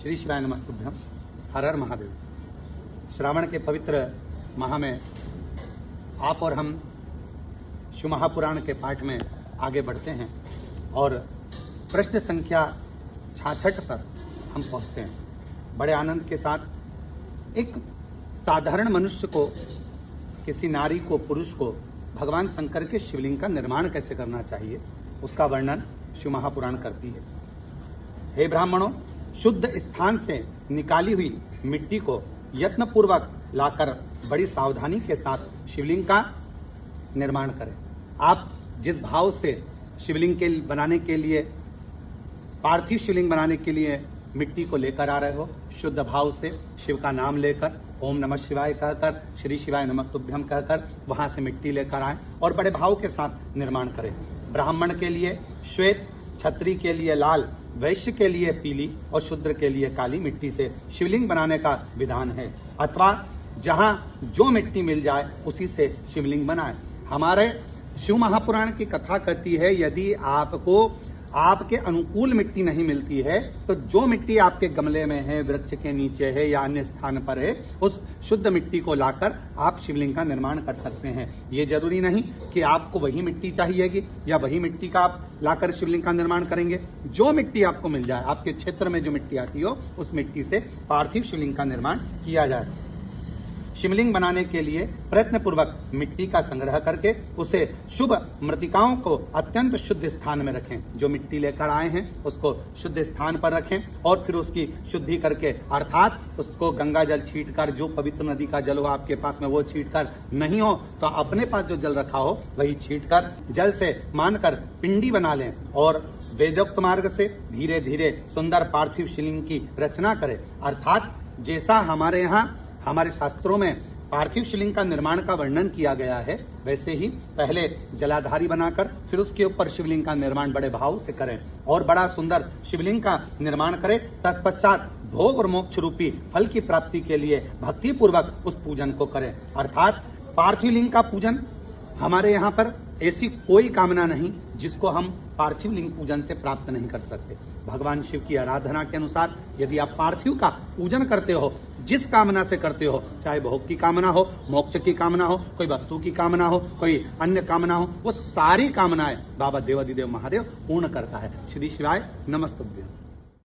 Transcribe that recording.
श्री शिवाय नमस्तुभ्यम। हर हर महादेव। श्रावण के पवित्र माह में आप और हम शिव महापुराण के पाठ में आगे बढ़ते हैं और प्रश्न संख्या 66 पर हम पहुंचते हैं। बड़े आनंद के साथ एक साधारण मनुष्य को, किसी नारी को, पुरुष को भगवान शंकर के शिवलिंग का निर्माण कैसे करना चाहिए उसका वर्णन शिव महापुराण करती है। हे ब्राह्मणों, शुद्ध स्थान से निकाली हुई मिट्टी को यत्नपूर्वक लाकर बड़ी सावधानी के साथ शिवलिंग का निर्माण करें। आप जिस भाव से शिवलिंग के बनाने के लिए, पार्थिव शिवलिंग बनाने के लिए मिट्टी को लेकर आ रहे हो, शुद्ध भाव से शिव का नाम लेकर ओम नमः शिवाय कहकर, श्री शिवाय नमस्तुभ्यम कहकर वहां से मिट्टी लेकर आए और बड़े भाव के साथ निर्माण करें। ब्राह्मण के लिए श्वेत, क्षत्रिय के लिए लाल, वैश्य के लिए पीली और शूद्र के लिए काली मिट्टी से शिवलिंग बनाने का विधान है। अथवा जहां जो मिट्टी मिल जाए उसी से शिवलिंग बनाए। हमारे शिव महापुराण की कथा कहती है, यदि आपको आपके अनुकूल मिट्टी नहीं मिलती है तो जो मिट्टी आपके गमले में है, वृक्ष के नीचे है या अन्य स्थान पर है, उस शुद्ध मिट्टी को लाकर आप शिवलिंग का निर्माण कर सकते हैं। ये जरूरी नहीं कि आपको वही मिट्टी चाहिएगी या वही मिट्टी का आप लाकर शिवलिंग का निर्माण करेंगे। जो मिट्टी आपको मिल जाए, आपके क्षेत्र में जो मिट्टी आती हो, उस मिट्टी से पार्थिव शिवलिंग का निर्माण किया जाए। शिवलिंग बनाने के लिए प्रयत्न पूर्वक मिट्टी का संग्रह करके उसे शुभ मृतिकाओं को अत्यंत शुद्ध स्थान में रखें। जो मिट्टी लेकर आए हैं उसको शुद्ध स्थान पर रखें और फिर उसकी शुद्धि करके, अर्थात उसको गंगा जल छींटकर, जो पवित्र नदी का जल हो आपके पास में वो छींटकर, नहीं हो तो अपने पास जो जल रखा हो वही छींटकर जल से मानकर पिंडी बना लें और वेदोक्त मार्ग से धीरे धीरे सुंदर पार्थिव शिवलिंग की रचना करें। अर्थात जैसा हमारे यहाँ हमारे शास्त्रों में पार्थिव शिवलिंग का निर्माण का वर्णन किया गया है, वैसे ही पहले जलाधारी बनाकर फिर उसके ऊपर शिवलिंग का निर्माण बड़े भाव से करें और बड़ा सुंदर शिवलिंग का निर्माण करें। तत्पश्चात भोग और मोक्ष रूपी फल की प्राप्ति के लिए भक्ति पूर्वक उस पूजन को करें। अर्थात पार्थिव लिंग का पूजन, हमारे यहाँ पर ऐसी कोई कामना नहीं जिसको हम पार्थिव लिंग पूजन से प्राप्त नहीं कर सकते। भगवान शिव की आराधना के अनुसार यदि आप पार्थिव का पूजन करते हो, जिस कामना से करते हो, चाहे भोग की कामना हो, मोक्ष की कामना हो, कोई वस्तु की कामना हो, कोई अन्य कामना हो, वो सारी कामनाएं बाबा देवाधिदेव महादेव पूर्ण करता है। श्री शिवाय नमस्तुभ्यम।